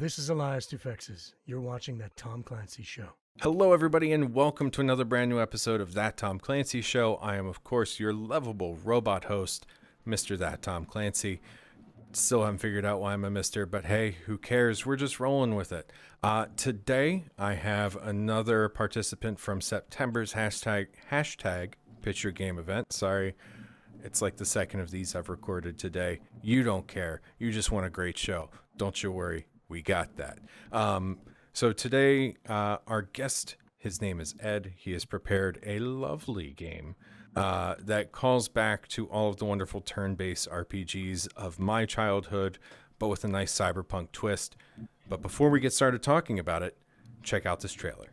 This is Elias Dufexes. You're watching That Tom Clancy Show. Hello, everybody, and welcome to another brand new episode of That Tom Clancy Show. I am, of course, your lovable robot host, Mr. That Tom Clancy. Still haven't figured out why I'm a Mr., but hey, who cares? We're just rolling with it. Today, I have another participant from September's hashtag Pitch Your Game event. Sorry, it's like the second of these I've recorded today. You don't care. You just want a great show. Don't you worry. We got that. So today, our guest, his name is Ed. He has prepared a lovely game that calls back to all of the wonderful turn-based RPGs of my childhood, but with a nice cyberpunk twist. But before we get started talking about it, check out this trailer.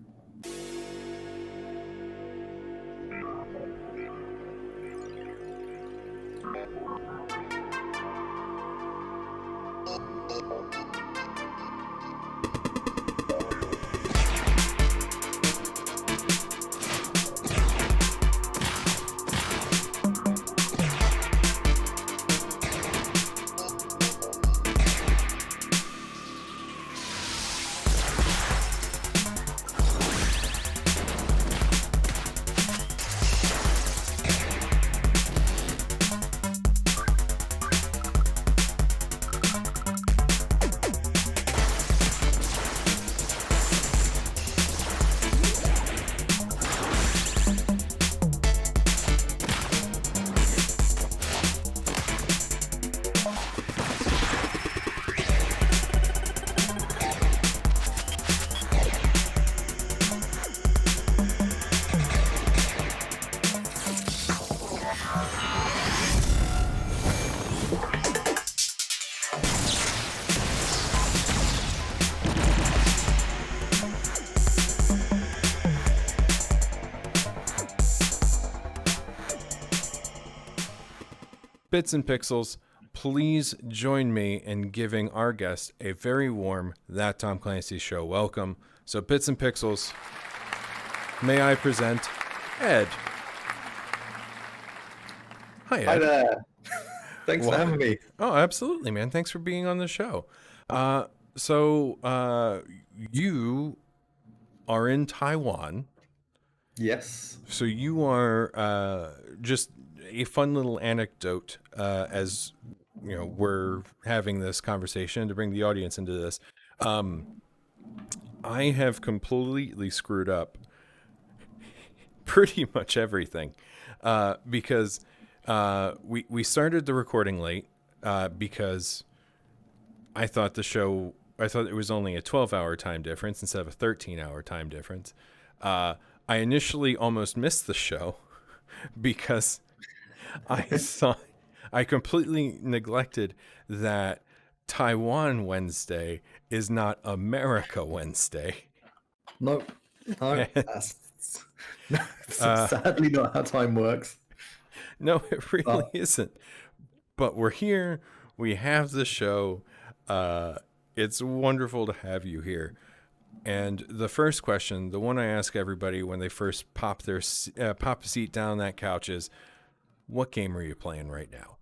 Bits and Pixels, please join me in giving our guest a very warm That Tom Clancy Show welcome. So Bits and Pixels, may I present Ed. Hi, Ed. Hi there. Thanks for having me. Oh, absolutely, man. Thanks for being on the show. So you are in Taiwan. Yes. So you are just a fun little anecdote as you know we're having this conversation to bring the audience into this. I have completely screwed up pretty much everything because we started the recording late because I thought it was only a 12-hour time difference instead of a 13-hour time difference. I initially almost missed the show because I completely neglected that Taiwan Wednesday is not America Wednesday. No, that's sadly not how time works. No, it really isn't. But we're here. We have the show. It's wonderful to have you here. And the first question, the one I ask everybody when they first pop a seat down that couch is, what game are you playing right now?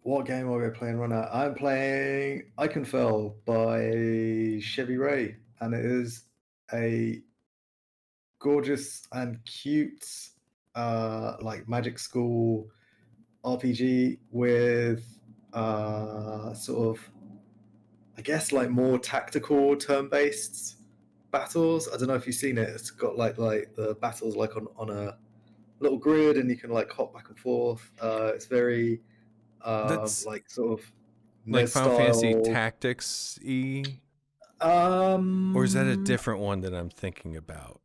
What game are we playing right now? I'm playing I Can Fell by Chevy Ray, and it is a gorgeous and cute like Magic School RPG with sort of, I guess, like more tactical turn-based battles. I don't know if you've seen it. It's got like the battles like on a little grid, and you can like hop back and forth. It's very That's like sort of like Final Fantasy style. Tactics-y? Or is that a different one that I'm thinking about?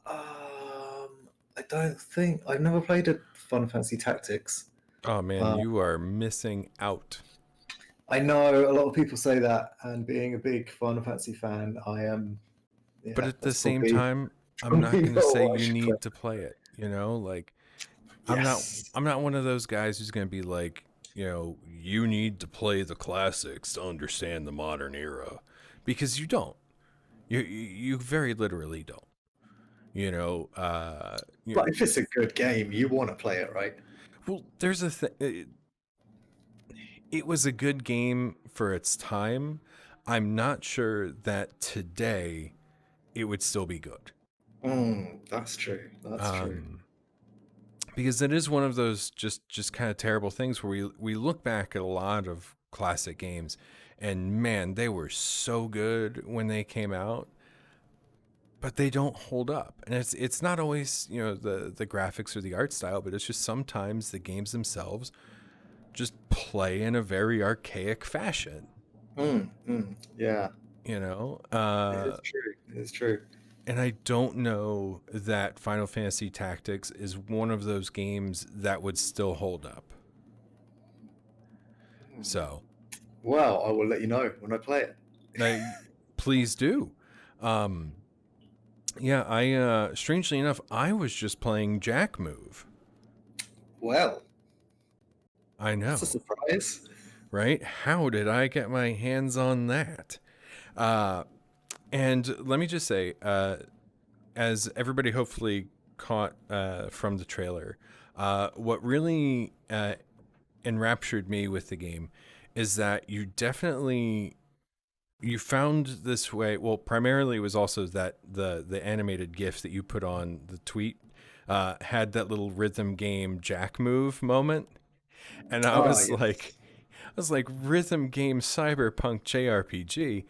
I don't think I've never played a Final Fantasy Tactics. Oh man, you are missing out. I know a lot of people say that, and being a big Final Fantasy fan, I am. Yeah, but at the that's same probably- time, I'm not going to say I you should need to play it. You know, like Yes. I'm not one of those guys who's going to be like, you know, you need to play the classics to understand the modern era, because you don't. You very literally don't. You know, But if it's a good game, you want to play it, right? Well, there's a thing. It was a good game for its time. I'm not sure that today it would still be good. That's true. That's true. Because it is one of those just kind of terrible things where we look back at a lot of classic games, and man, they were so good when they came out, but they don't hold up. And it's not always, the graphics or the art style, but it's just sometimes the games themselves just play in a very archaic fashion. Yeah, You know, it is true. It is true. and I don't know that Final Fantasy Tactics is one of those games that would still hold up. So, Well, I will let you know when I play it. please do. Yeah, I strangely enough, I was just playing Jack Move. Well, I know, that's a surprise. right? How did I get my hands on that? And let me just say, as everybody hopefully caught from the trailer, what really enraptured me with the game is that you found this way. Well, primarily it was also that the animated GIF that you put on the tweet had that little rhythm game Jack Move moment, and I Ah, was yes. like, rhythm game cyberpunk JRPG.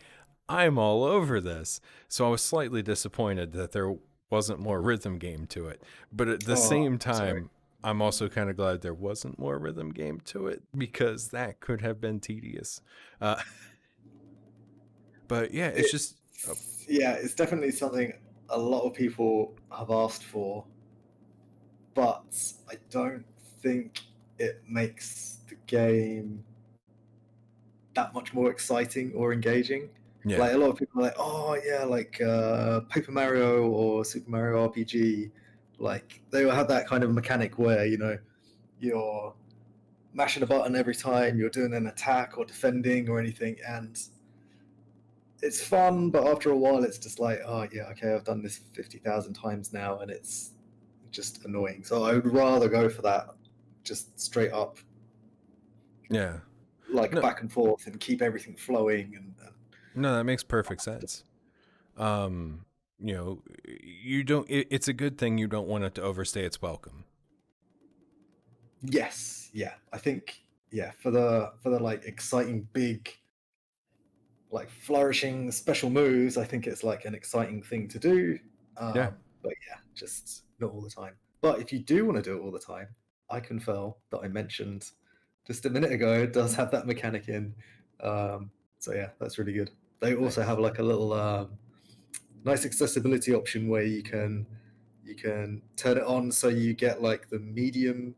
I'm all over this. So I was slightly disappointed that there wasn't more rhythm game to it. But at the Oh, same sorry. time, I'm also kind of glad there wasn't more rhythm game to it, because that could have been tedious. Uh, but yeah, it's just, Yeah, it's definitely something a lot of people have asked for, but I don't think it makes the game that much more exciting or engaging. yeah, Like a lot of people are like, oh yeah, like Paper Mario or Super Mario RPG, like they will have that kind of mechanic where you're mashing a button every time you're doing an attack or defending or anything, and it's fun, but after a while it's just like, oh yeah, okay, I've done this 50,000 times now, and it's just annoying. So I would rather go for that, just straight up, yeah. like No, back and forth, and keep everything flowing. And no, that makes perfect sense. Um, you don't, it's a good thing you don't want it to overstay its welcome. yes, yeah, I think, yeah, for the like exciting big, like flourishing special moves, I think it's like an exciting thing to do. Yeah. But yeah, just not all the time. But if you do want to do it all the time, Icon Fell that I mentioned just a minute ago does have that mechanic in. So yeah, that's really good. They also Nice. have like a little nice accessibility option where you can turn it on so you get like the medium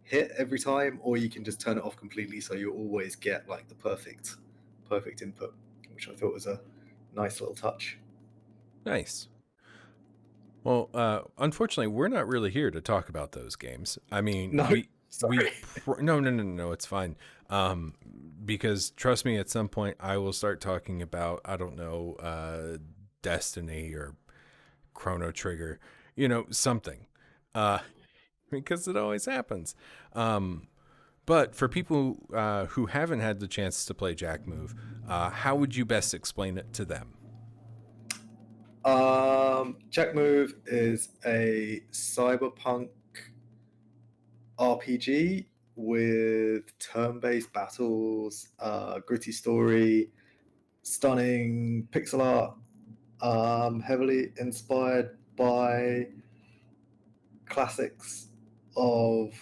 hit every time, or you can just turn it off completely so you always get like the perfect input, which I thought was a nice little touch. Nice. Well, unfortunately, we're not really here to talk about those games. I mean, No, sorry. no, it's fine. Because trust me, at some point I will start talking about, I don't know, Destiny or Chrono Trigger, something, because it always happens. But for people who haven't had the chance to play Jack Move, how would you best explain it to them? Jack Move is a cyberpunk RPG with turn-based battles, gritty story, stunning pixel art, heavily inspired by classics of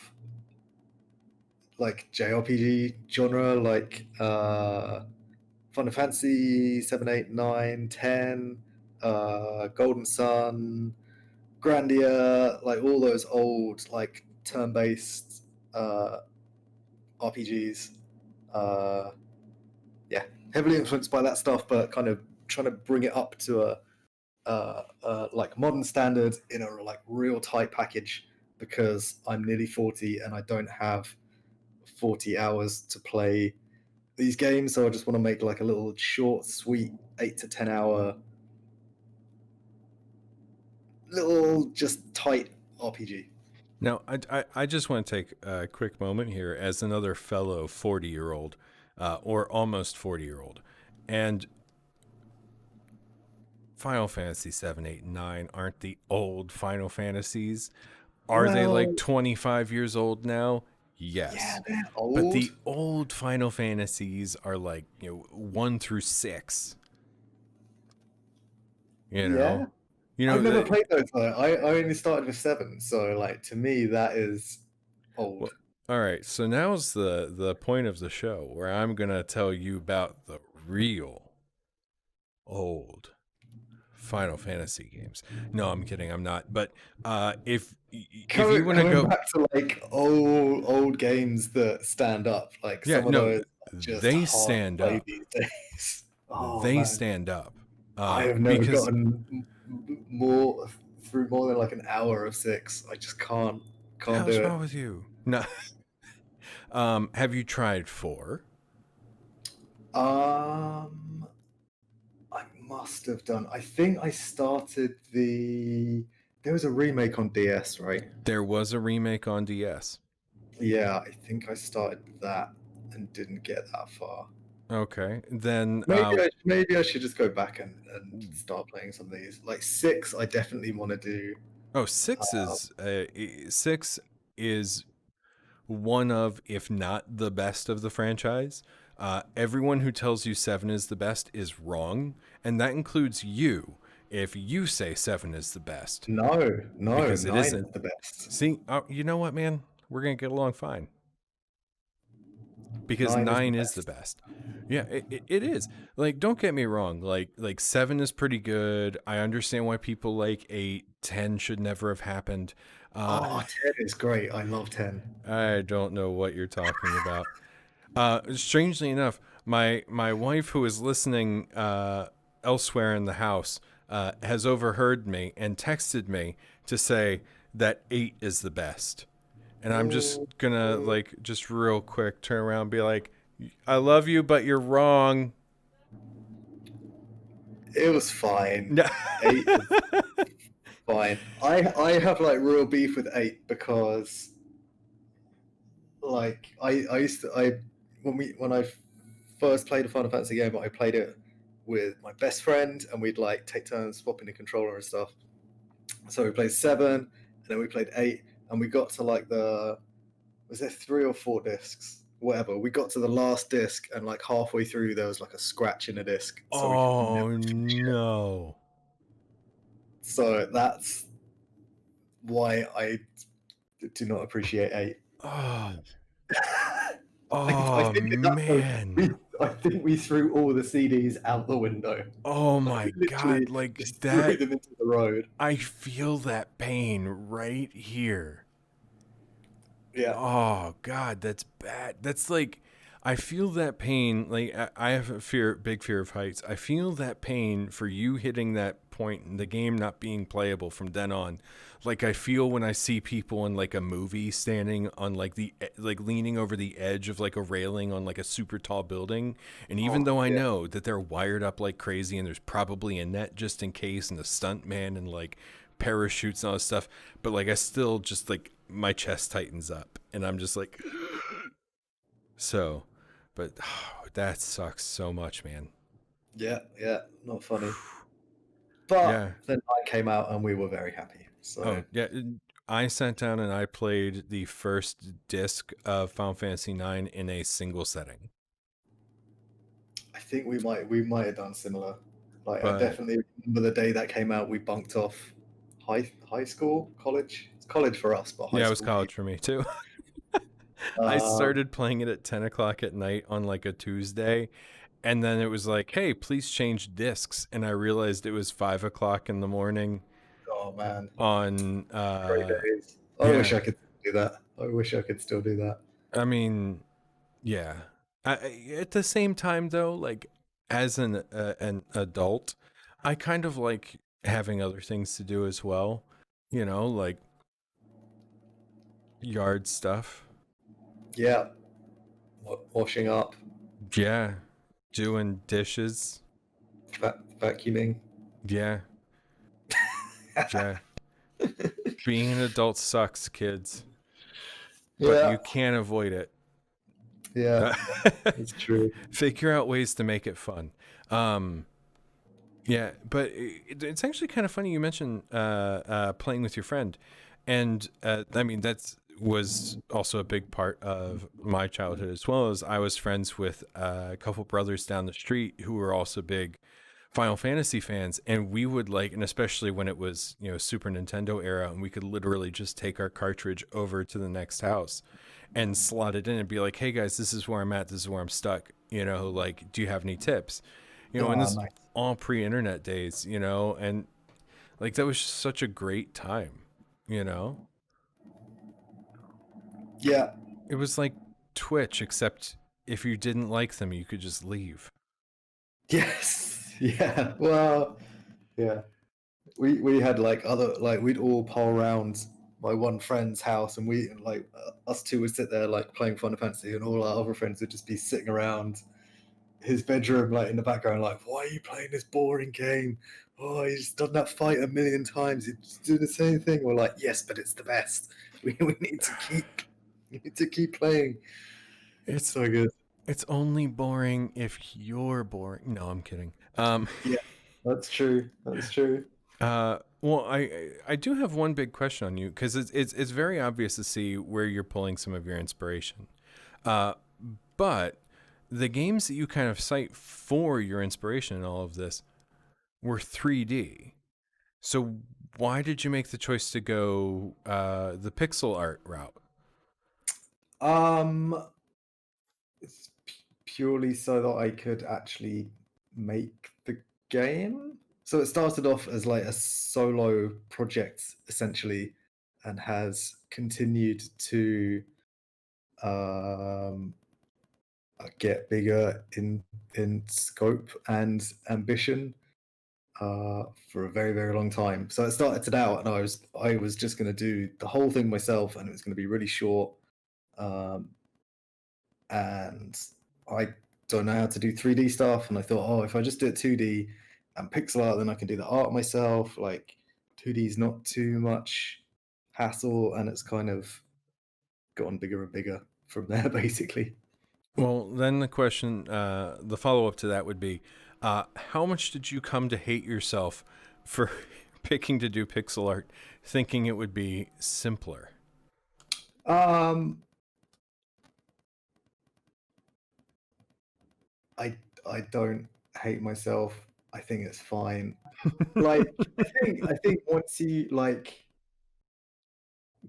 like JRPG genre, like Final Fantasy 7, 8, 9, 10, Golden Sun, Grandia, like all those old like turn-based RPGs. Uh, yeah, heavily influenced by that stuff, but kind of trying to bring it up to a like modern standard in a like real tight package, because I'm nearly 40 and I don't have 40 hours to play these games, so I just want to make like a little short, sweet 8 to 10 hour little just tight RPG. Now, I just want to take a quick moment here as another fellow 40-year-old, or almost 40-year-old. And Final Fantasy 7, 8, and 9 aren't the old Final Fantasies. Are they like 25 years old now? Yes. Yeah, they're old. But the old Final Fantasies are like, 1 through 6. Yeah. I've never played those though. I only started with 7, so like to me that is old. Well, all right, so now's the point of the show where I'm gonna tell you about the real old Final Fantasy games. No, I'm kidding. I'm not. But if you want to go back to like old games that stand up, like some of those just they stand up. These days. They man. stand up. I have never gotten through more than like an hour of 6. I just can't do it. What's wrong with you? No. Have you tried 4? I must have done. I think I started there was a remake on DS, right? There was a remake on DS. Yeah, I think I started that and didn't get that far. Okay, then maybe I should just go back and start playing some of these. Like 6, I definitely want to do. Oh, 6 is one of, if not the best of the franchise. Everyone who tells you 7 is the best is wrong, and that includes you. If you say 7 is the best, no, because 9 it isn't is the best. See, you know what, man? We're gonna get along fine. Because 9 is the best. Yeah, it is. Like, don't get me wrong. Like 7 is pretty good. I understand why people like 8. 10 should never have happened. 10 is great. I love 10. I don't know what you're talking about. Strangely enough, my wife, who is listening elsewhere in the house, has overheard me and texted me to say that 8 is the best. And I'm just gonna just real quick turn around and be like, I love you, but you're wrong. It was fine. 8 is fine. I have like real beef with 8 because like when I first played a Final Fantasy game, I played it with my best friend and we'd like take turns swapping the controller and stuff. So we played 7 and then we played 8 and we got to like was there 3 or 4 discs? Whatever. We got to the last disc and like halfway through there was like a scratch in the disc. So no. So that's why I do not appreciate 8. Man. I think we threw all the CDs out the window. Oh my God. Like just that. Threw them into the road. I feel that pain right here. Yeah. Oh God, that's bad. That's like, I feel that pain. Like I have a big fear of heights. I feel that pain for you hitting that point in the game not being playable from then on. Like I feel when I see people in like a movie standing on like leaning over the edge of like a railing on like a super tall building. And even though I know that they're wired up like crazy and there's probably a net just in case and a stunt man and like parachutes and all this stuff, but like I still just like my chest tightens up and I'm just like, so, but that sucks so much, man. Yeah, not funny. But then I came out and we were very happy. So I sat down and I played the first disc of Final Fantasy IX in a single setting. I think we might have done similar. Like I definitely remember the day that came out. We bunked off high school, college. It's college for us, but high school. It was college for me too. I started playing it at 10 o'clock at night on like a Tuesday. And then it was like, hey, please change discs. And I realized it was 5 o'clock in the morning. Oh, man. On great days. I wish I could do that. I wish I could still do that. I mean, yeah. At the same time, though, like as an adult, I kind of like having other things to do as well. You know, like yard stuff. Yeah. Washing up. Yeah. Doing dishes. Vacuuming. Yeah. Yeah. Being an adult sucks, kids. But you can't avoid it. Yeah, it's true. Figure out ways to make it fun. Yeah, but it's actually kind of funny you mentioned playing with your friend, and I mean that's was also a big part of my childhood as well. As I was friends with a couple brothers down the street who were also big Final Fantasy fans, and we would like, and especially when it was Super Nintendo era, and we could literally just take our cartridge over to the next house and slot it in and be like, "Hey guys, this is where I'm at. This is where I'm stuck. Like, do you have any tips?" And Oh, this nice. all pre-internet days, and like that was just such a great time, you know. Yeah. It was like Twitch, except if you didn't like them, you could just leave. Yes. Yeah. Well, yeah. We had like other like we'd all pile around my one friend's house, and we like us two would sit there like playing Final Fantasy, and all our other friends would just be sitting around his bedroom like in the background, like, why are you playing this boring game? Oh, he's done that fight a million times. He's doing the same thing. We're like, yes, but it's the best. We need to keep playing. It's It's so good. it's only boring if you're boring. No, I'm kidding. Yeah, that's true. That's true. Well, I do have one big question on you because it's very obvious to see where you're pulling some of your inspiration. Uh, but the games that you kind of cite for your inspiration in all of this were 3D. So why did you make the choice to go the pixel art route? Um, it's purely so that I could actually make the game. So it started off as like a solo project essentially, and has continued to um, get bigger in scope and ambition for a very very long time. So it started out, and I was just going to do the whole thing myself, and it was going to be really short. Um, and I don't know how to do 3D stuff, and I thought, oh, if I just do it 2D and pixel art, then I can do the art myself. Like 2D is not too much hassle, and it's kind of gotten bigger and bigger from there, basically. Well, then the follow up to that would be, how much did you come to hate yourself for picking to do pixel art, thinking it would be simpler? Um, I I don't hate myself. I think it's fine. Like I think once you like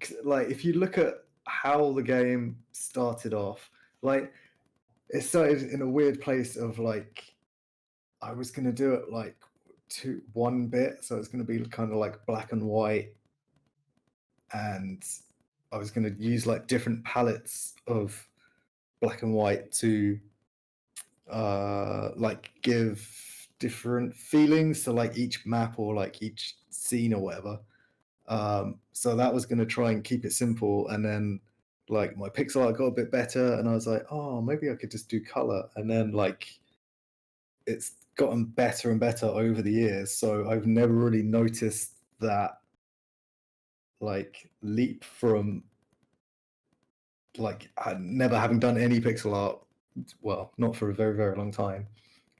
if you look at how the game started off, like it started in a weird place of like I was gonna do it like one bit, so it's gonna be kind of like black and white, and I was gonna use like different palettes of black and white to like give different feelings to like each map or like each scene or whatever. So that was going to try and keep it simple, and then like my pixel art got a bit better, and I was like, oh, maybe I could just do color, and then like it's gotten better and better over the years. So I've never really noticed that like leap from like never having done any pixel art, well, not for a very very long time,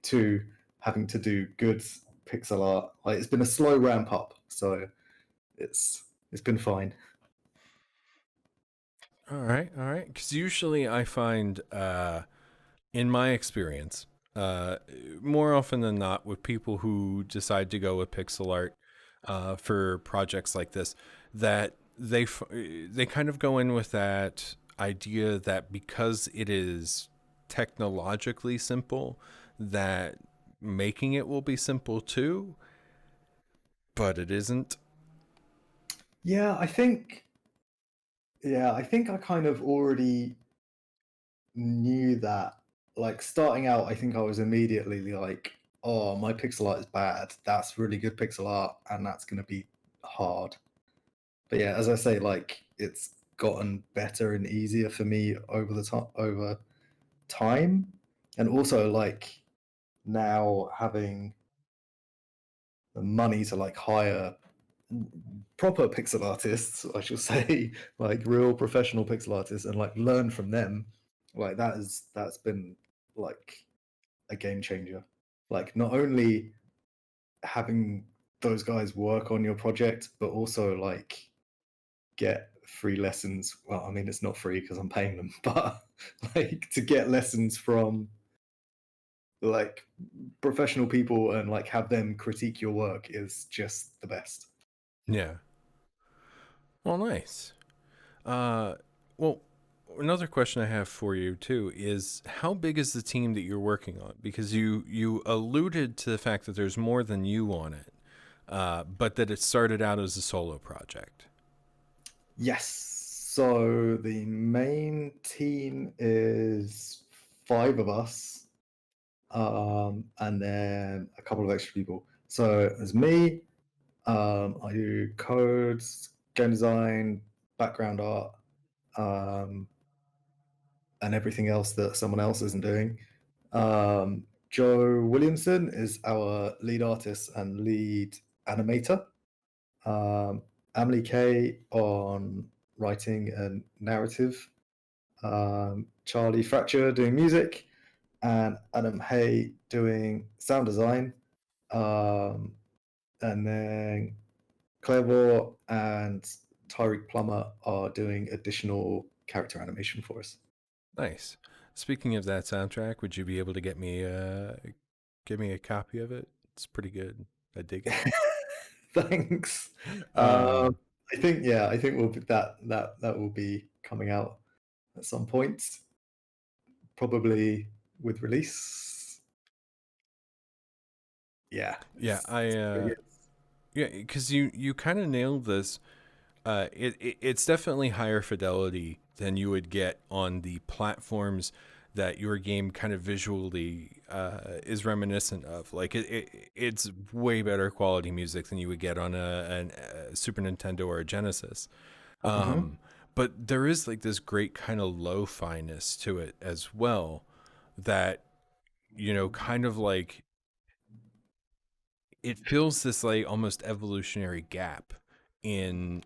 to having to do good pixel art. Like it's been a slow ramp up, so it's been fine. All right. Because usually I find, in my experience, uh, more often than not, with people who decide to go with pixel art for projects like this, that they kind of go in with that idea that because it is technologically simple, that making it will be simple too, but it isn't. Yeah, I think I kind of already knew that. Like starting out, I think I was immediately like, "Oh, my pixel art is bad. That's really good pixel art, and that's going to be hard." But yeah, as I say, like it's gotten better and easier for me over time, and also like now having the money to like hire proper pixel artists, I shall say, like real professional pixel artists, and like learn from them. Like that's been like a game changer. like not only having those guys work on your project, but also like get free lessons. Well, I mean, it's not free because I'm paying them, but like to get lessons from like professional people and like have them critique your work is just the best. Yeah. Well, nice. Well, another question I have for you too is how big is the team that you're working on? Because you alluded to the fact that there's more than you on it, but that it started out as a solo project. Yes. So the main team is 5 of us, and then a couple of extra people. So there's me. I do codes, game design, background art, and everything else that someone else isn't doing. Joe Williamson is our lead artist and lead animator. Emily Kay on writing and narrative. Charlie Fracture doing music, and Adam Hay doing sound design. And then Clevor and Tyreek Plummer are doing additional character animation for us. Nice. Speaking of that soundtrack, would you be able to get me a copy of it? It's pretty good. I dig it. Thanks. Um, I think we'll be, that will be coming out at some point, probably with release. Yeah. yeah, It's pretty good. yeah, because you kind of nailed this. It's definitely higher fidelity than you would get on the platforms that your game kind of visually is reminiscent of. Like it's way better quality music than you would get on a Super Nintendo or a Genesis. Mhm. But there is like this great kind of lo-fi-ness to it as well that, kind of like it fills this like almost evolutionary gap in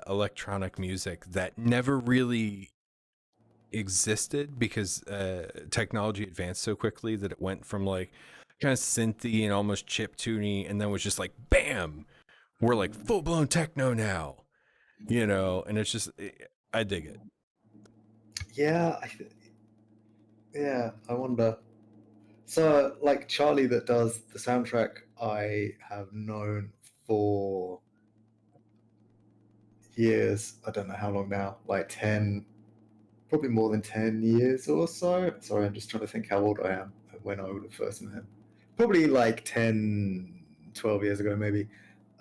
electronic music that never really existed because technology advanced so quickly that it went from like kind of synthy and almost chip tuney and then was just like bam, we're like full blown techno now, and it's just I dig it. Yeah, I wonder. So, like Charlie, that does the soundtrack, I have known for years. I don't know how long now, like 10, probably more than 10 years or so. Sorry, I'm just trying to think how old I am and when I would have first met him. Probably like 10, 12 years ago, maybe.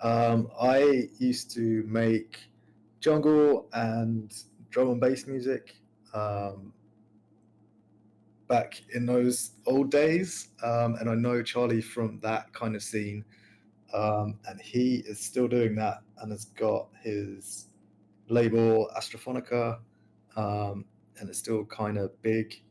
I used to make jungle and drum and bass music. Back in those old days. And I know Charlie from that kind of scene. And he is still doing that and has got his label Astrophonica, and it's still kind of big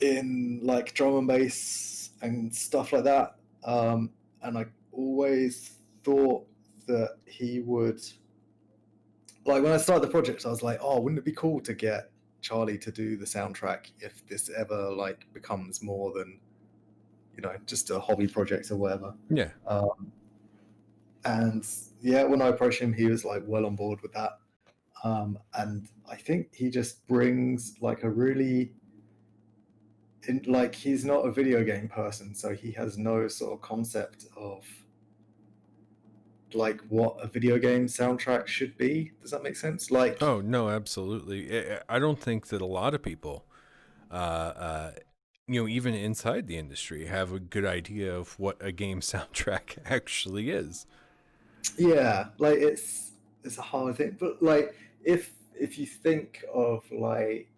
in like drum and bass and stuff like that. And I always thought that he would, like when I started the project, I was like, oh, wouldn't it be cool to get Charlie to do the soundtrack if this ever like becomes more than just a hobby project or whatever. Yeah. And yeah, when I approached him, he was like well on board with that. And I think he just brings like a really, like he's not a video game person, so he has no sort of concept of like what a video game soundtrack should be. Does that make sense? Like, Oh no, absolutely. I don't think that a lot of people uh, uh, even inside the industry have a good idea of what a game soundtrack actually is. yeah, like it's a hard thing, but like if you think of like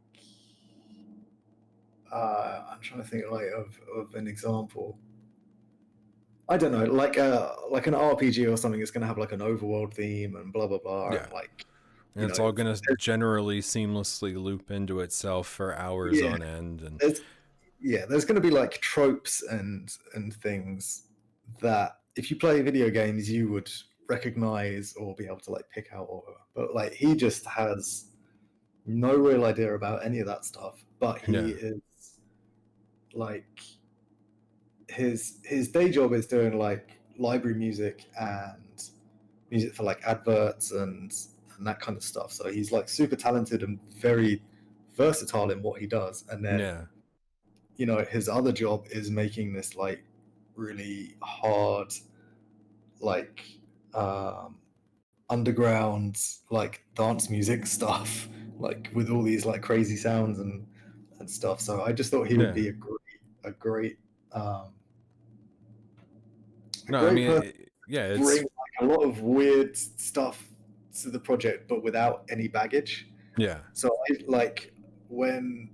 I'm trying to think like of an example. I don't know, like an RPG or something is going to have like an overworld theme and blah blah blah, Yeah. and like And it's all going to generally seamlessly loop into itself for hours yeah, on end. And there's there's going to be like tropes and things that if you play video games you would recognize or be able to like pick out or whatever. But like he just has no real idea about any of that stuff, but he yeah, is like his day job is doing like library music and music for like adverts and that kind of stuff. So he's like super talented and very versatile in what he does. And then Yeah. his other job is making this like really hard, like underground, like dance music stuff, like with all these like crazy sounds and stuff. So I just thought he would Yeah. be a great um, a No, I great mean, person yeah, to bring it's like a lot of weird stuff to the project, but without any baggage. yeah. So I like when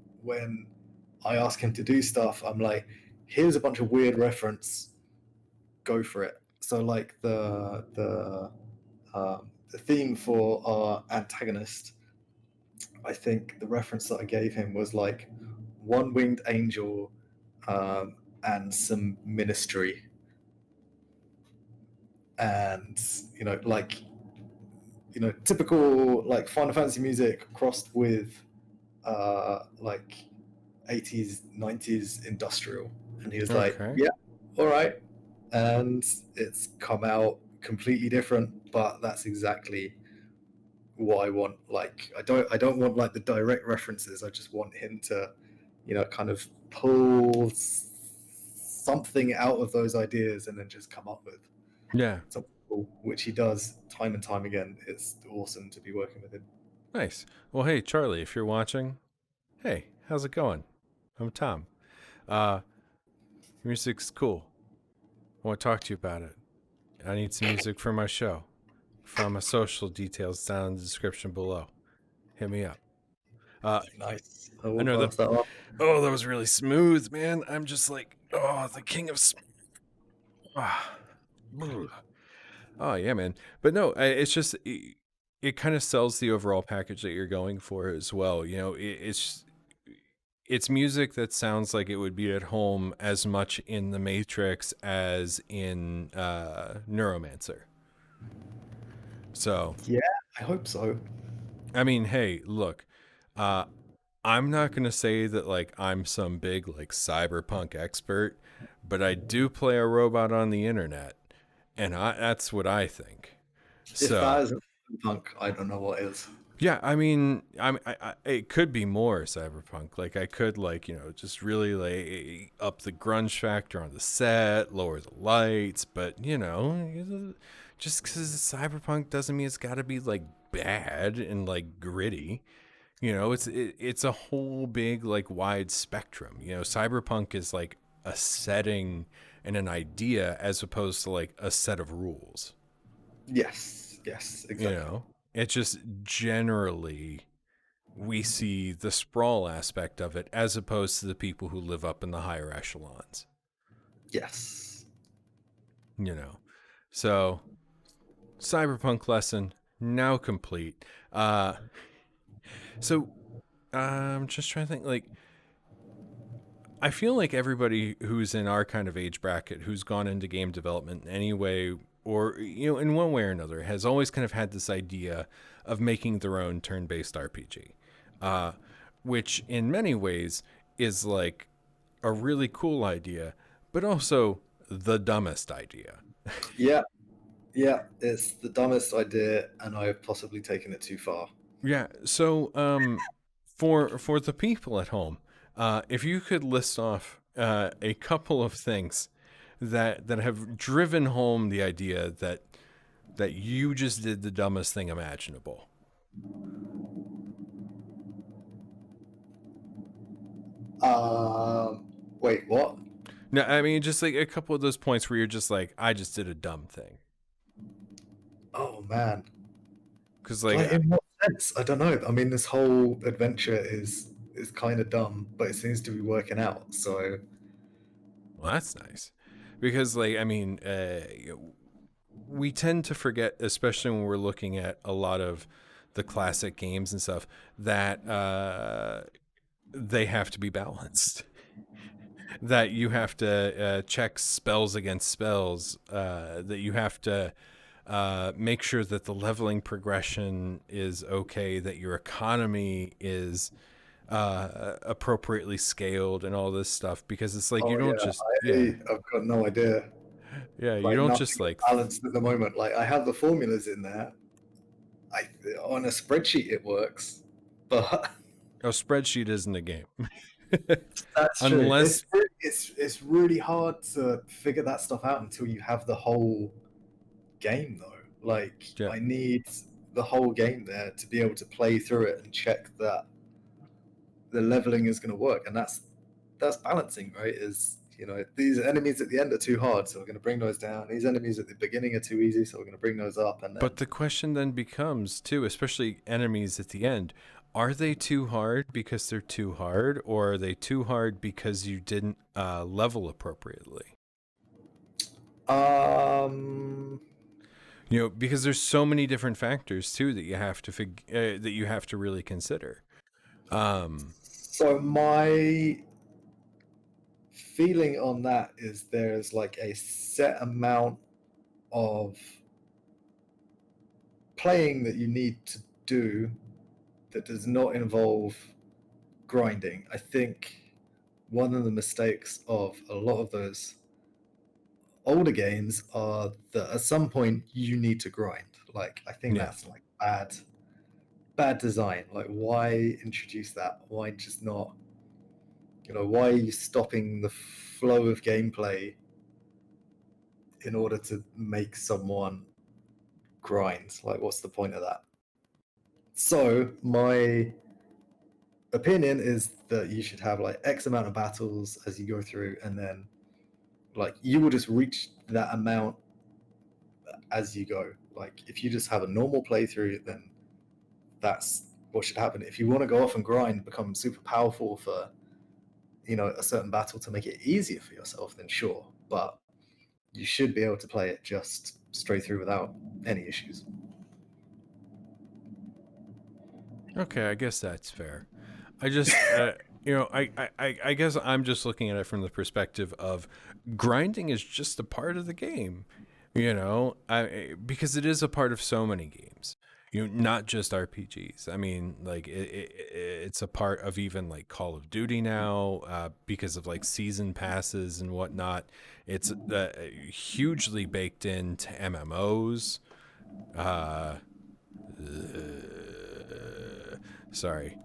I ask him to do stuff, I'm like, here's a bunch of weird reference, go for it. So like the theme for our antagonist, I think the reference that I gave him was like one winged angel and some ministry, and like typical like Final Fantasy music crossed with like 80s 90s industrial. And he was like, Okay. yeah, all right. And it's come out completely different, but that's exactly what I want. Like I don't want like the direct references. I just want him to kind of pull something out of those ideas and then just come up with Yeah. something cool, which he does time and time again. It's awesome to be working with him. Nice. Well, hey, Charlie, if you're watching, hey, how's it going? I'm Tom. Uh, music's cool. I want to talk to you about it. I need some music for my show. From my social details down in the description below. Hit me up. Nice. I I will know that. pass that on. Oh, that was really smooth, man. I'm just like, oh, the king of. Ah. Oh yeah, man. But no, it's just it kind of sells the overall package that you're going for as well. It's music that sounds like it would be at home as much in The Matrix as in Neuromancer. So Yeah, I hope so. I mean, hey, look, I'm not gonna say that like I'm some big like cyberpunk expert, but I do play a robot on the internet, and that's what I think. If that So isn't punk, I don't know what is. yeah, I mean, it could be more cyberpunk. Like I could like just really like up the grunge factor on the set, lower the lights, but just because it's cyberpunk doesn't mean it's got to be like bad and like gritty. It's a whole big like wide spectrum. Cyberpunk is like a setting and an idea as opposed to like a set of rules. Yes, exactly. It's just generally we see the sprawl aspect of it as opposed to the people who live up in the higher echelons. Yes. So cyberpunk lesson now complete. So I'm just trying to think, like, I feel like everybody who's in our kind of age bracket who's gone into game development in any way or in one way or another has always kind of had this idea of making their own turn-based RPG, which in many ways is like a really cool idea, but also the dumbest idea. Yeah, it's the dumbest idea, and I've possibly taken it too far. Yeah. So, for the people at home, if you could list off a couple of things that have driven home the idea that you just did the dumbest thing imaginable. Wait, what? No, I mean just like a couple of those points where you're just like, I just did a dumb thing. Oh man. Because Like in what sense? I don't know. I mean, this whole adventure is kind of dumb, but it seems to be working out. So well, that's nice. Because like, I mean, we tend to forget, especially when we're looking at a lot of the classic games and stuff, that they have to be balanced. That you have to check spells against spells. That you have to make sure that the leveling progression is okay. That your economy is appropriately scaled and all this stuff, because it's like you Oh don't just yeah, yeah, I've got no idea. yeah, you Like don't nothing just is like balanced at the moment. Like I have the formulas in there. I on a spreadsheet it works, but a spreadsheet isn't a game. that's true. Unless It's really hard to figure that stuff out until you have the whole game though. Like yeah. I need the whole game there to be able to play through it and check that the leveling is going to work, and that's balancing, right? Is these enemies at the end are too hard, so we're going to bring those down. These enemies at the beginning are too easy, so we're going to bring those up, and then But the question then becomes, too, especially enemies at the end, are they too hard because they're too hard, or are they too hard because you didn't level appropriately? um Because there's so many different factors too that you have to that you have to really consider. so my feeling on that is there's like a set amount of playing that you need to do that does not involve grinding. I think one of the mistakes of a lot of those older games are that at some point you need to grind. Like I think Yeah, that's like bad design. Like why introduce that? Why just not why are you stopping the flow of gameplay in order to make someone grind? Like what's the point of that? So my opinion is that you should have like X amount of battles as you go through, and then like you will just reach that amount as you go. Like if you just have a normal playthrough, then that's what should happen. If you want to go off and grind, become super powerful for a certain battle to make it easier for yourself, then sure. But you should be able to play it just straight through without any issues. okay, I guess that's fair. I just, I guess I'm just looking at it from the perspective of grinding is just a part of the game, because it is a part of so many games. Not just RPGs. I mean, like it's a part of even like Call of Duty now, because of like season passes and whatnot. It's hugely baked into MMOs. Uh, sorry,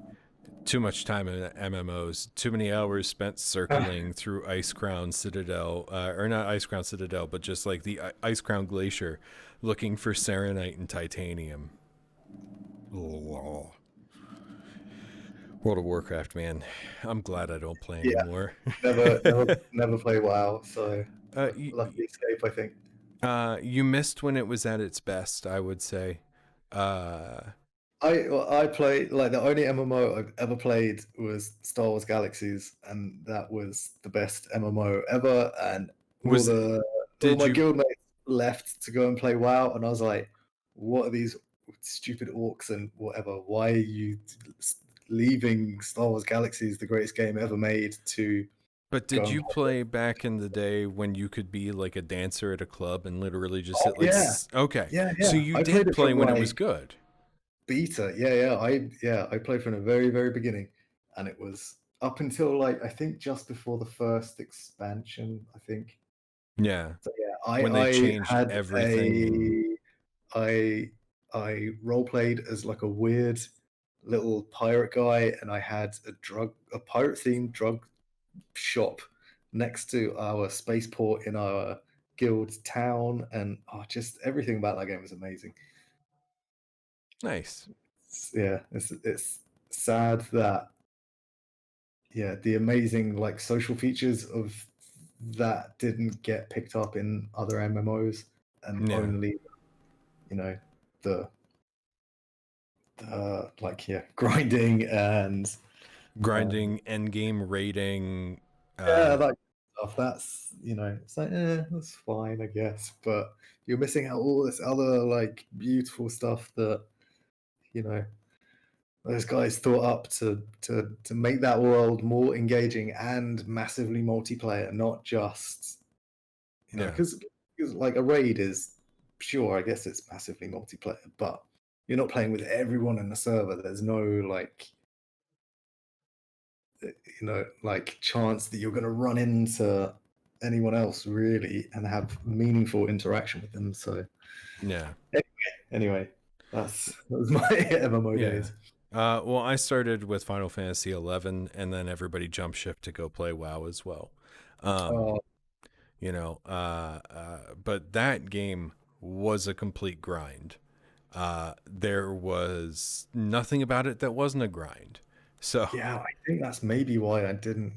too much time in MMOs, too many hours spent circling through Ice Crown Citadel, or not Ice Crown Citadel, but just like the Ice Crown Glacier, looking for Serenite and Titanium. Oh. World of Warcraft, man. I'm glad I don't play Yeah, anymore. never play WoW, so uh, lucky escape, I think. you missed when it was at its best, I would say. Uh, I play like the only MMO I've ever played was Star Wars Galaxies, and that was the best MMO ever. And was all did my you? guildmates left to go and play WoW, and I was like, "What are these stupid orcs and whatever? Why are you leaving Star Wars Galaxies, the greatest game ever made, to But go did and you play?" play back in the day when you could be like a dancer at a club and literally just Oh hit like? yeah, Okay, so yeah. you I played did it play from when it was like good. beta. I played from the very beginning, and it was up until like I think just before the first expansion. I think. Yeah, So yeah, when they I changed had everything and I I role played as like a weird little pirate guy, and I had a pirate themed drug shop next to our spaceport in our guild town, and just everything about that game was amazing. nice. Yeah, it's sad that the amazing like social features of that didn't get picked up in other MMOs, and Yeah, only the grinding and grinding, end game rating. that stuff. That's it's like that's fine, I guess, but you're missing out all this other like beautiful stuff that you know those guys thought up to make that world more engaging and massively multiplayer, not just Yeah, because like a raid is sure, I guess it's massively multiplayer, but you're not playing with everyone in the server. There's no like like chance that you're going to run into anyone else really and have meaningful interaction with them. So Yeah. anyway, that was my MMO Yeah. days. Well, I started with Final Fantasy 11, and then everybody jumped ship to go play WoW as well. Oh, But that game was a complete grind. There was nothing about it that wasn't a grind. So, yeah, I think that's maybe why I didn't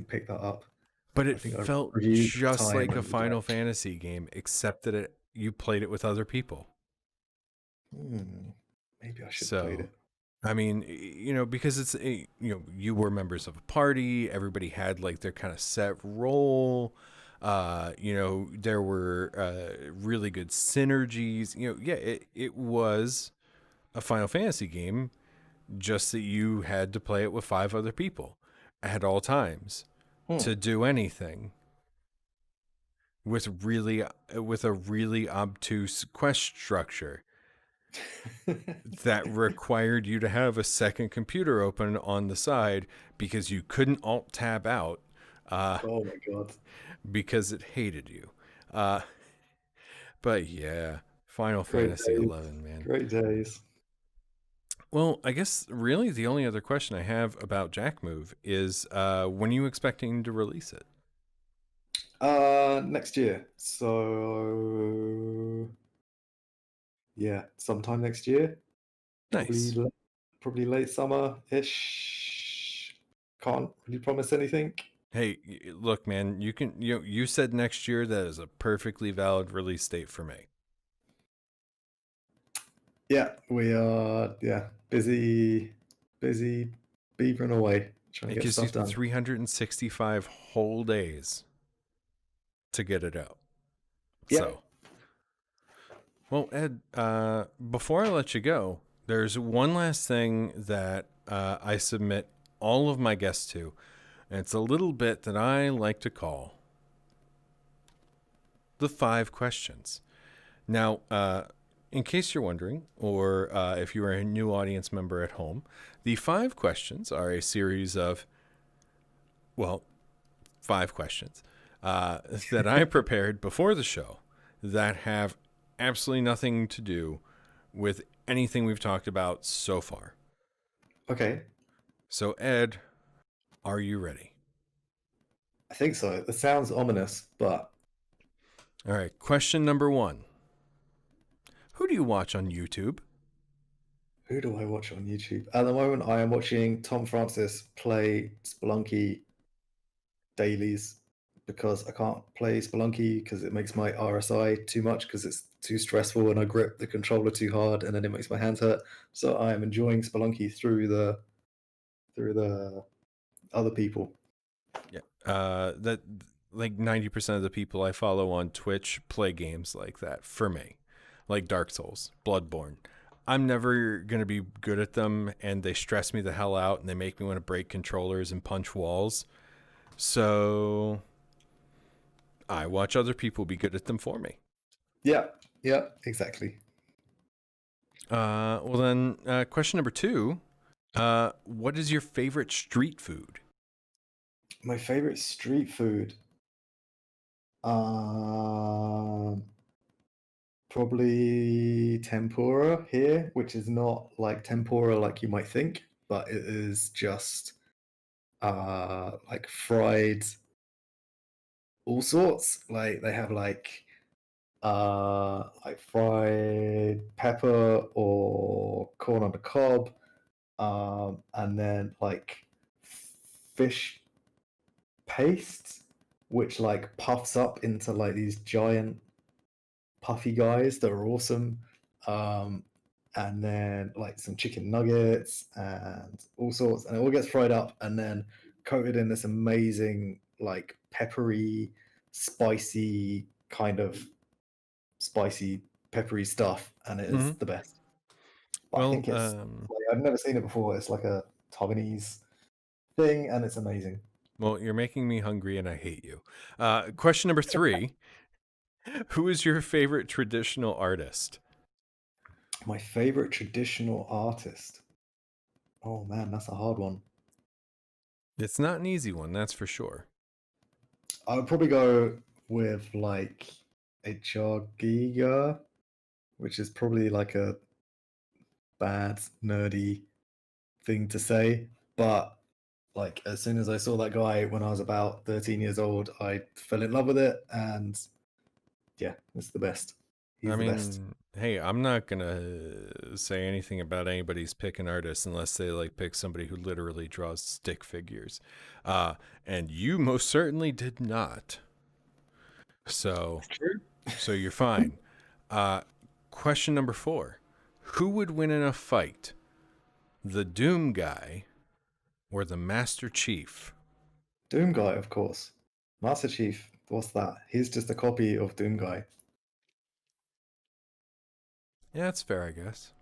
pick that up. but I it think I felt reviewed at the just time like a and was Final like, Fantasy game, except that you played it with other people. maybe I should have played So, it. I mean, because you were members of a party, everybody had like their kind of set role. There were really good synergies. Yeah, it was a Final Fantasy game, just that you had to play it with 5 other people at all times Hmm. to do anything with a really obtuse quest structure that required you to have a second computer open on the side because you couldn't alt tab out Oh my god. because it hated you. Uh, but yeah, Final Great Fantasy days. 11, man. Great days. Well, I guess really the only other question I have about Jack Move is when are you expecting to release it? Next year. So yeah, sometime next year. Probably Nice. probably late summer-ish. Can't really promise anything. Hey, look, man, you said next year. That is a perfectly valid release date for me. Yeah, we are busy beavering away, trying It to get gives you stuff done. 365 whole days to get it out. Yeah. So, well, Ed, before I let you go, there's one last thing that I submit all of my guests to, and it's a little bit that I like to call the 5 questions. Now, in case you're wondering, or if you are a new audience member at home, the 5 questions are a series of, well, 5 questions that I prepared before the show that have absolutely nothing to do with anything we've talked about so far. Okay. So, Ed, are you ready? I think so. It sounds ominous, but All right. Question number 1. Who do you watch on YouTube? who do I watch on YouTube? At the moment, I am watching Tom Francis play Spelunky dailies because I can't play Spelunky because it makes my RSI too much because it's too stressful and I grip the controller too hard and then it makes my hands hurt. So I am enjoying Spelunky through the other people. Yeah. That like 90% of the people I follow on Twitch play games like that for me, like Dark Souls, Bloodborne. I'm never going to be good at them, and they stress me the hell out, and they make me want to break controllers and punch walls. So I watch other people be good at them for me. Yeah, yeah, exactly. Well then, question number 2. What is your favorite street food? My favorite street food. Um, Probably tempura here, which is not like tempura like you might think, but it is just like fried all sorts. Like they have like fried pepper or corn on the cob, and then like fish paste, which like puffs up into like these giant puffy guys that are awesome. And then like some chicken nuggets and all sorts, and it all gets fried up and then coated in this amazing like peppery, spicy kind of spicy peppery stuff, and it is Mm-hmm. the best. But I Well, think it's like, I've never seen it before. It's like a Taiwanese thing, and it's amazing. well, you're making me hungry, and I hate you. Question number 3. Who is your favorite traditional artist? My favorite traditional artist. Oh man, that's a hard one. It's not an easy one, that's for sure. I would probably go with like HR Giga, which is probably like a bad, nerdy thing to say. But like as soon as I saw that guy when I was about 13 years old, I fell in love with it, and yeah, it's the best. I He's the best. mean, hey, I'm not gonna say anything about anybody's picking artist unless they like pick somebody who literally draws stick figures. And you most certainly did not. So It's true. so you're fine. Question number 4. Who would win in a fight? The Doom guy or the Master Chief? Doom Guy, of course. Master Chief, what's that? He's just a copy of Doom Guy. Yeah, that's fair, I guess.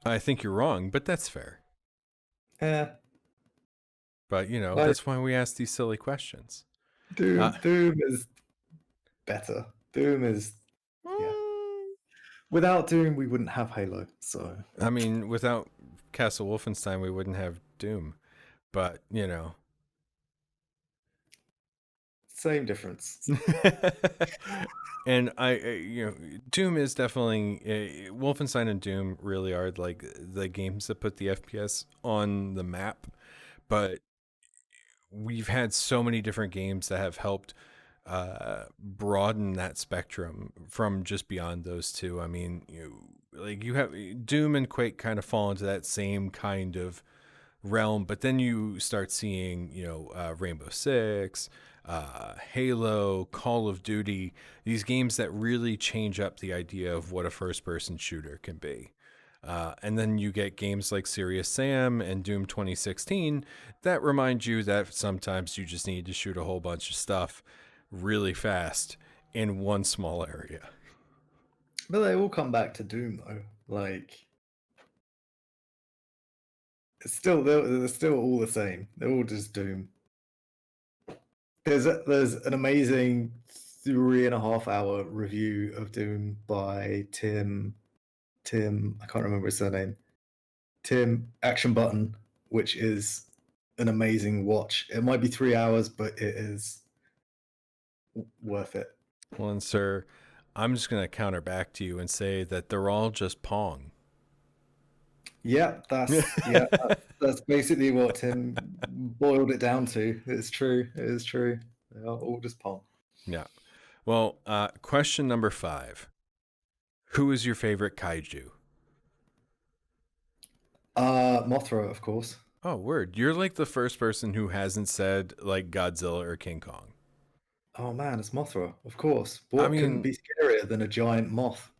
I think you're wrong, but that's fair. Yeah, But, like that's why we ask these silly questions. Doom is better. Doom is yeah. Without Doom, we wouldn't have Halo. So I mean, without Castle Wolfenstein, we wouldn't have Doom. But, same difference. and Doom is definitely Wolfenstein and Doom really are like the games that put the FPS on the map. But we've had so many different games that have helped broaden that spectrum from just beyond those two. I mean, you have Doom and Quake kind of fall into that same kind of realm, but then you start seeing, Rainbow Six, Halo, Call of Duty, these games that really change up the idea of what a first-person shooter can be. And then you get games like Serious Sam and Doom 2016 that remind you that sometimes you just need to shoot a whole bunch of stuff really fast in one small area. But they all come back to Doom though. Like it's still they're still all the same. They're all just Doom. There's an amazing 3.5 hour review of Doom by Tim. I can't remember his surname. Tim Action Button, which is an amazing watch. It might be 3 hours, but it is worth it. Well, and sir, I'm just going to counter back to you and say that they're all just Pong. Yeah, that's basically what Tim boiled it down to. It's true. It is true. They are all just Pong. Yeah. Well, question number 5. Who is your favorite kaiju? Mothra, of course. Oh, word. You're like the first person who hasn't said like Godzilla or King Kong. Oh man, it's Mothra, of course. I What can mean, be scarier than a giant moth?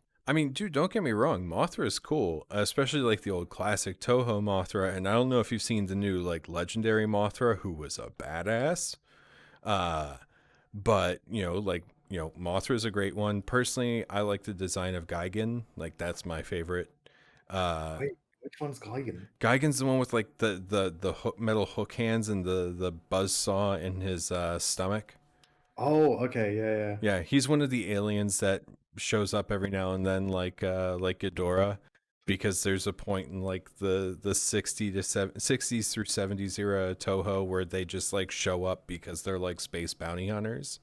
dude, don't get me wrong. Mothra is cool, especially like the old classic Toho Mothra. And I don't know if you've seen the new like legendary Mothra, who was a badass. But Mothra is a great one. Personally, I like the design of Gigan. Like that's my favorite. Wait, which one's Gigan? Gigan's the one with like the metal hook hands and the buzz saw in his stomach. Oh, okay, yeah. Yeah, he's one of the aliens that shows up every now and then, like Ghidorah, because there's a point in like the 60s through 70s era Toho where they just like show up because they're like space bounty hunters.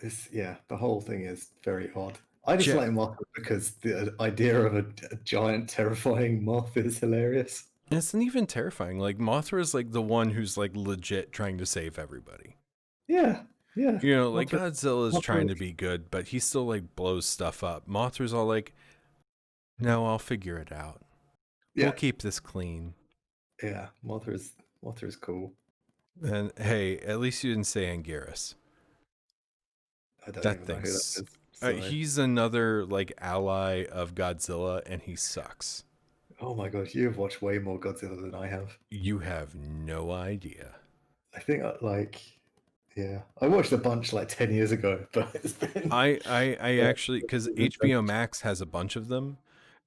The whole thing is very odd. I just Ja- like Mothra because the idea of a giant, terrifying moth is hilarious. It's not even terrifying. Like Mothra is like the one who's like legit trying to save everybody. Yeah. Like Godzilla is trying to Mothra- be good, but he still like blows stuff up. Mothra's all like, "No, I'll figure it out. Yeah, We'll keep this clean." yeah. Mothra's cool. And hey, at least you didn't say Anguirus. I don't That even know who that thing's is. Sorry. he's another like ally of Godzilla, and he sucks. Oh my gosh, you've watched way more Godzilla than I have. You have no idea. I think yeah, I watched a bunch like 10 years ago, but it's been. I actually, because HBO Max has a bunch of them,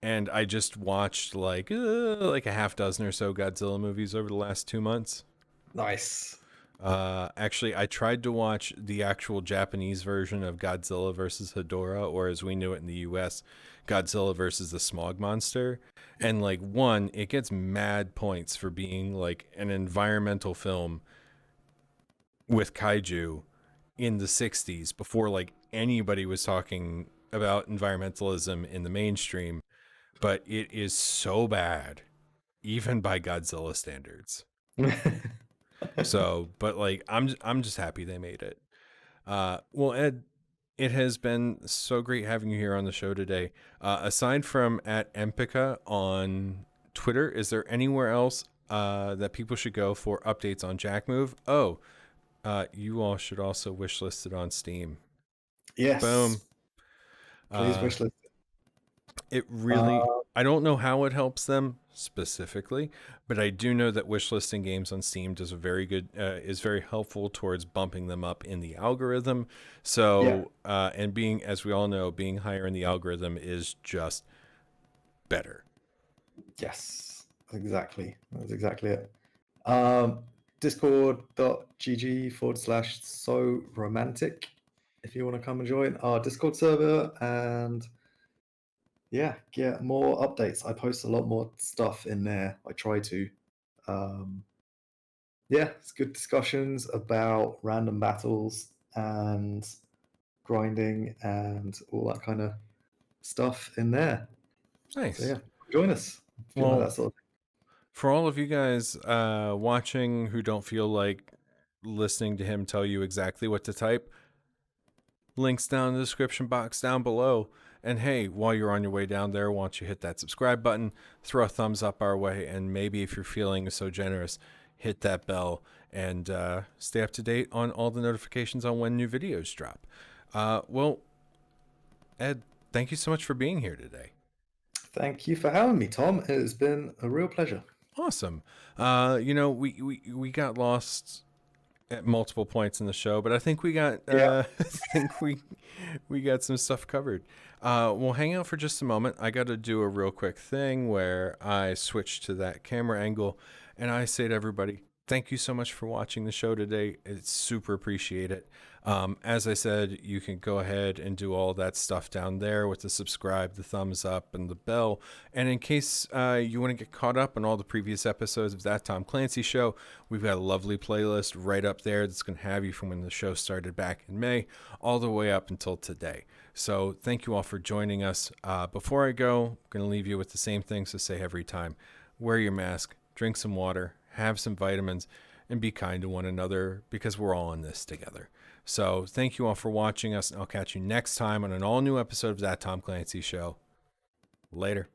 and I just watched like a half dozen or so Godzilla movies over the last 2 months. Nice. Actually, I tried to watch the actual Japanese version of Godzilla versus Hedorah, or as we knew it in the US, Godzilla versus the Smog Monster. And like one, it gets mad points for being like an environmental film with kaiju in the 60s before like anybody was talking about environmentalism in the mainstream, but it is so bad even by Godzilla standards. So, but like I'm just happy they made it. Well, Ed, it has been so great having you here on the show today. Aside from at Empica on Twitter, is there anywhere else that people should go for updates on Jack Move? Oh, you all should also wishlist it on Steam. Yes. Boom. Please wishlist. It really, I don't know how it helps them specifically, but I do know that wishlisting games on Steam does a very good, is very helpful towards bumping them up in the algorithm. So, and being, as we all know, being higher in the algorithm is just better. Yes, exactly. That's exactly it. Discord.gg/so romantic if you want to come and join our Discord server and get more updates. I post a lot more stuff in there. I try to. It's good discussions about random battles and grinding and all that kind of stuff in there. Nice. So join us if you like that sort of thing. For all of you guys watching who don't feel like listening to him tell you exactly what to type, links down in the description box down below. And hey, while you're on your way down there, why don't you hit that subscribe button, throw a thumbs up our way, and maybe if you're feeling so generous, hit that bell and stay up to date on all the notifications on when new videos drop. Well, Ed, thank you so much for being here today. Thank you for having me, Tom. It has been a real pleasure. Awesome. We got lost at multiple points in the show, but I think we got I think we got some stuff covered. We'll hang out for just a moment. I got to do a real quick thing where I switch to that camera angle and I say to everybody, thank you so much for watching the show today. It's super appreciate it. As I said, you can go ahead and do all that stuff down there with the subscribe, the thumbs up, and the bell. And in case you want to get caught up on all the previous episodes of That Tom Clancy Show, we've got a lovely playlist right up there that's going to have you from when the show started back in May all the way up until today. So thank you all for joining us. Before I go, I'm going to leave you with the same things to say every time. Wear your mask, drink some water, have some vitamins, and be kind to one another because we're all in this together. So thank you all for watching us, and I'll catch you next time on an all-new episode of That Tom Clancy Show. Later.